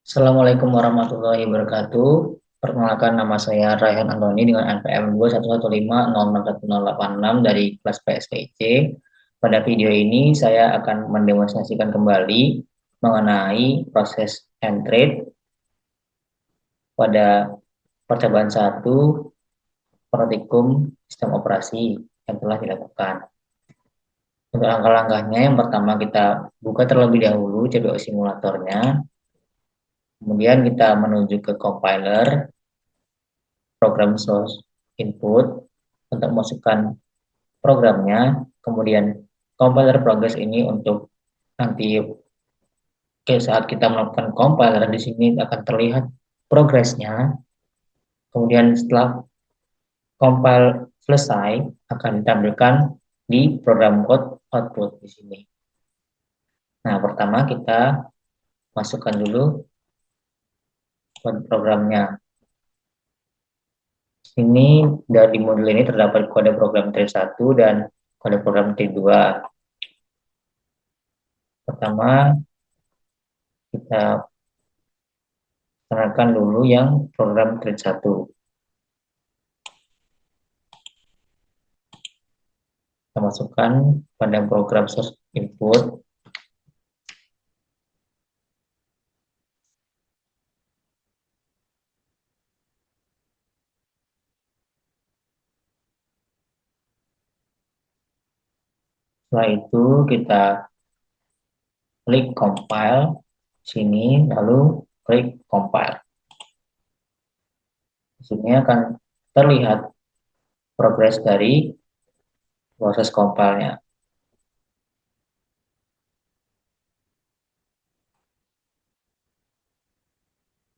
Assalamualaikum warahmatullahi wabarakatuh. Perkenalkan, nama saya Raihan Antoni dengan NPM 211506186 dari kelas PSTC. Pada video ini saya akan mendemonstrasikan kembali mengenai proses entry pada percobaan 1 praktikum sistem operasi yang telah dilakukan. Untuk langkah-langkahnya, yang pertama kita buka terlebih dahulu CPO simulatornya, kemudian kita menuju ke compiler, program source input untuk masukkan programnya, kemudian compiler progress ini untuk nanti saat kita melakukan compiler di sini akan terlihat progresnya. Kemudian setelah compile selesai akan ditampilkan di program code output di sini. Nah, pertama kita masukkan dulu kode programnya. Ini dari modul ini terdapat kode program T1 dan kode program T2. Pertama, kita kenalkan dulu yang program Trade 1. Kita masukkan pada program source input. Setelah itu kita klik compile sini, lalu klik compile. Di sini akan terlihat progres dari proses compile-nya.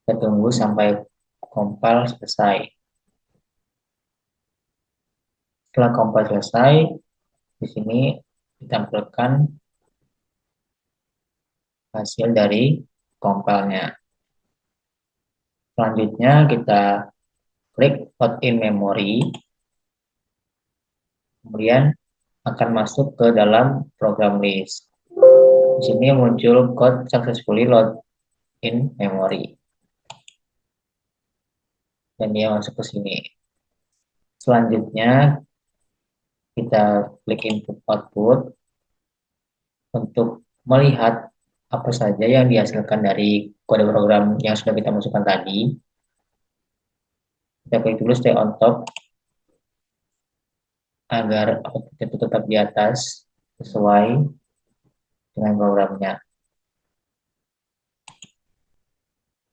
Kita tunggu sampai compile selesai. Setelah compile selesai, di sini ditampilkan hasil dari compile-nya. Selanjutnya kita klik load in memory, kemudian akan masuk ke dalam program list. Di sini muncul code successfully load in memory, dan dia masuk ke sini. Selanjutnya kita klik input output untuk melihat apa saja yang dihasilkan dari kode program yang sudah kita masukkan tadi. Kita klik dulu stay on top agar output itu tetap di atas sesuai dengan programnya.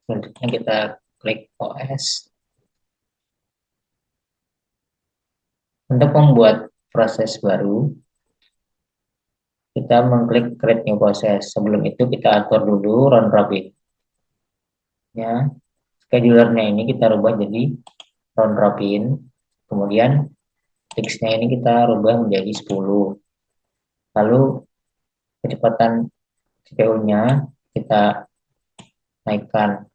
Selanjutnya kita klik OS. Untuk membuat proses baru, kita mengklik create new process. Sebelum itu kita atur dulu round robin. Ya, schedulernya ini kita rubah jadi round robin. Kemudian fixnya ini kita rubah menjadi 10. Lalu kecepatan CPU-nya kita naikkan.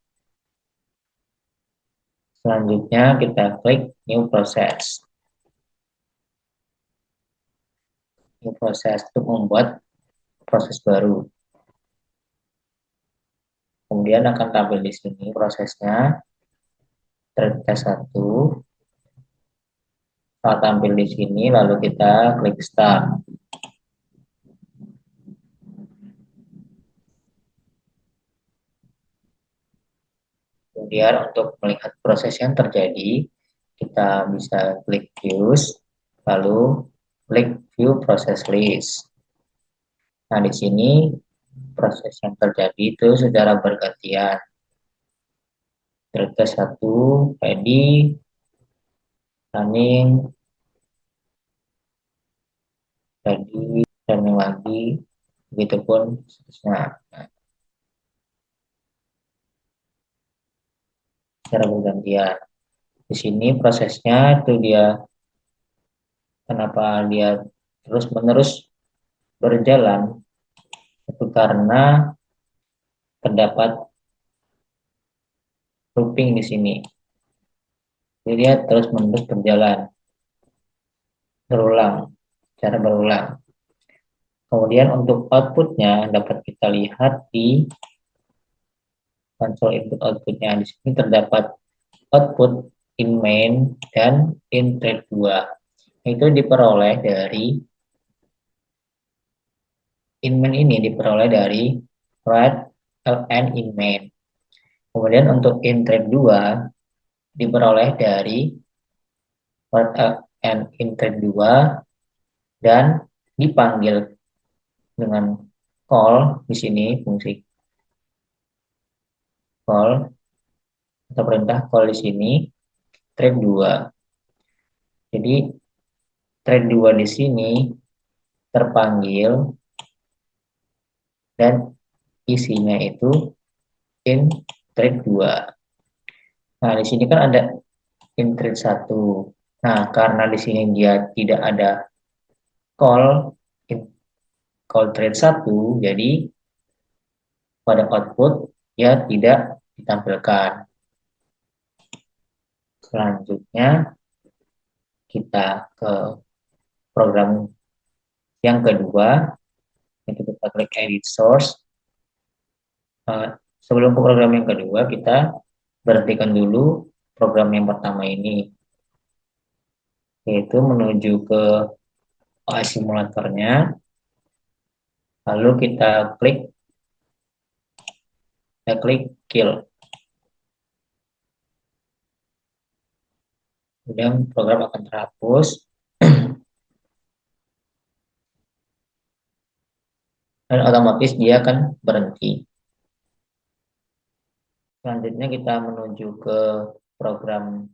Selanjutnya kita klik new process. New process untuk membuat proses baru. Kemudian akan tampil di sini prosesnya. Test 1. Setelah tampil di sini, lalu kita klik start. Kemudian untuk melihat proses yang terjadi, kita bisa klik views, lalu klik view process list. Nah, di sini proses yang terjadi itu secara bergantian. Test 1, ready, running, ready, running lagi, begitupun seterusnya. Nah, secara bergantian. Di sini prosesnya itu dia, kenapa dia terus-menerus berjalan, itu karena terdapat looping di sini. Jadi dia terus-menerus berjalan, berulang, secara berulang. Kemudian untuk outputnya dapat kita lihat di konsol input outputnya. Di sini terdapat output in main dan in thread 2. Itu diperoleh dari in main ini diperoleh dari thread ln in main. Kemudian untuk in thread 2 diperoleh dari thread ln in thread 2 dan dipanggil dengan call di sini fungsi call atau perintah call di sini thread 2. Jadi thread 2 di sini terpanggil dan isinya itu in thread 2. Nah, di sini kan ada in thread 1. Nah, karena di sini dia tidak ada call in call thread 1, jadi pada output ya tidak ditampilkan. Selanjutnya kita ke program yang kedua, itu kita klik edit source. Sebelum ke program yang kedua, kita berhentikan dulu program yang pertama ini, yaitu menuju ke OS simulatornya, lalu kita klik kill. Kemudian program akan terhapus dan otomatis dia akan berhenti. Selanjutnya kita menuju ke program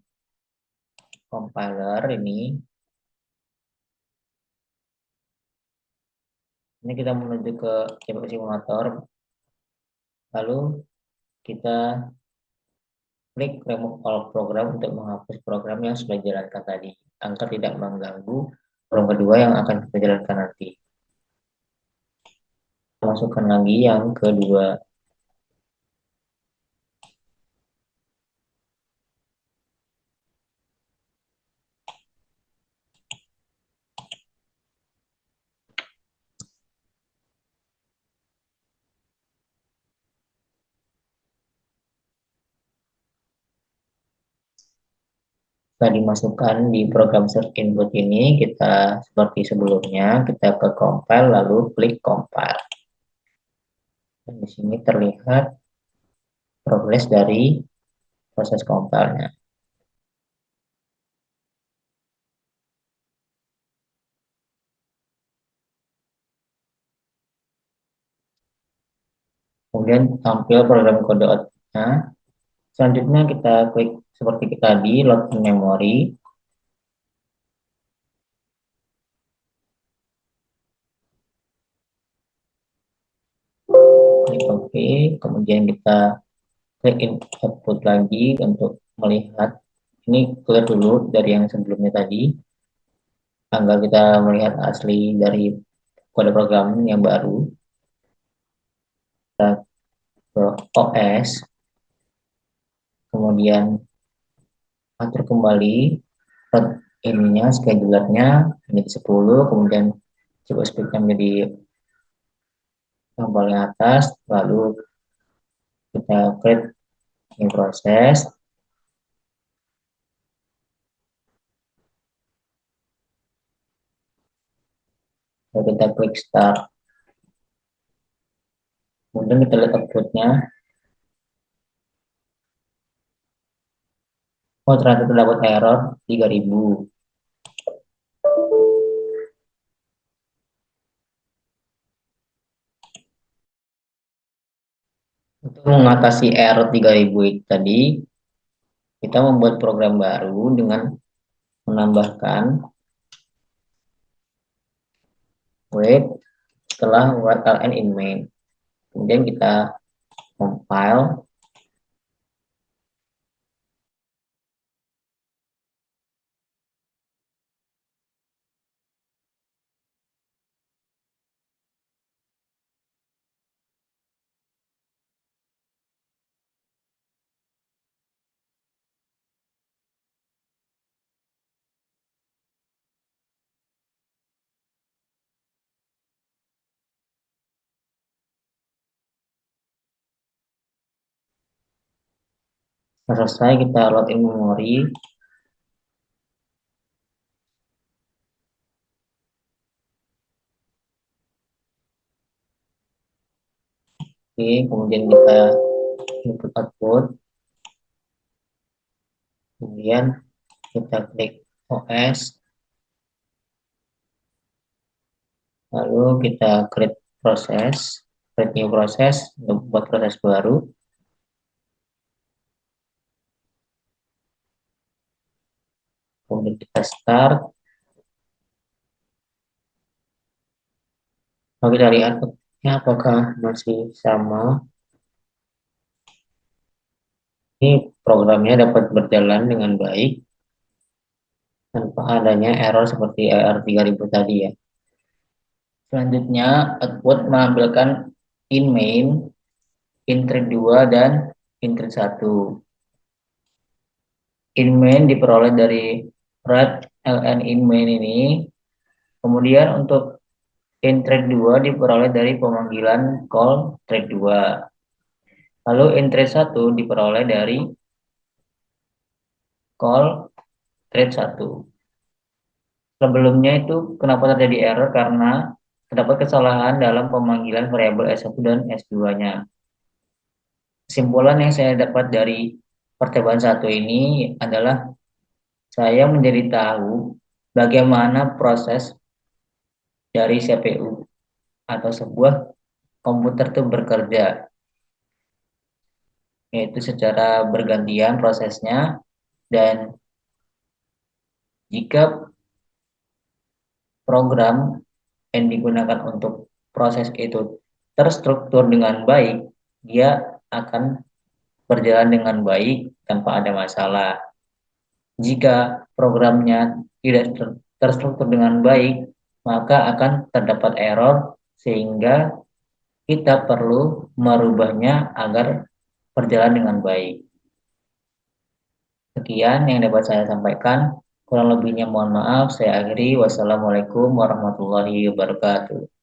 compiler ini. Ini kita menuju ke CPU simulator, lalu kita klik remove all program untuk menghapus program yang sudah dijalankan tadi, agar tidak mengganggu program kedua yang akan kita jalankan nanti. Masukkan lagi yang kedua. Setelah dimasukkan di program search input ini, kita seperti sebelumnya, kita ke compile lalu klik compile. Dan di sini terlihat progres dari proses compile-nya. Kemudian tampil program kode output-nya. Selanjutnya kita klik seperti tadi, load in memory. Klik OK, kemudian kita klik output lagi untuk melihat. Ini clear dulu dari yang sebelumnya tadi, agar kita melihat asli dari kode program yang baru. Kita ke OS, kemudian atur kembali ininya, schedulernya menjadi 10, kemudian coba speednya menjadi yang paling atas, lalu kita create new proses, lalu kita klik start, kemudian kita lihat outputnya. Oh, ternyata terdapat error 3000. Untuk mengatasi error 3000 itu tadi, kita membuat program baru dengan menambahkan wait setelah ln in main. Kemudian kita compile. Selesai, kita login memori. Oke, kemudian kita input output. Kemudian kita klik OS. Lalu kita create proses, create new proses untuk buat proses baru. Kemudian kita start. Lalu kita lihat apakah masih sama. Ini programnya dapat berjalan dengan baik tanpa adanya error seperti error 3000 tadi ya. Selanjutnya output menampilkan in main, in thread 2 dan in thread 1. In main diperoleh dari thread ln in main ini. Kemudian untuk in thread 2 diperoleh dari pemanggilan call thread 2. Lalu in thread 1 diperoleh dari call thread 1. Sebelumnya itu kenapa terjadi error? Karena terdapat kesalahan dalam pemanggilan variabel S1 dan S2-nya. Kesimpulan yang saya dapat dari percobaan satu ini adalah saya menjadi tahu bagaimana proses dari CPU atau sebuah komputer itu bekerja, yaitu secara bergantian prosesnya, dan jika program yang digunakan untuk proses itu terstruktur dengan baik, dia akan berjalan dengan baik tanpa ada masalah. Jika programnya tidak terstruktur dengan baik, maka akan terdapat error sehingga kita perlu merubahnya agar berjalan dengan baik. Sekian yang dapat saya sampaikan. Kurang lebihnya mohon maaf. Saya akhiri. Wassalamualaikum warahmatullahi wabarakatuh.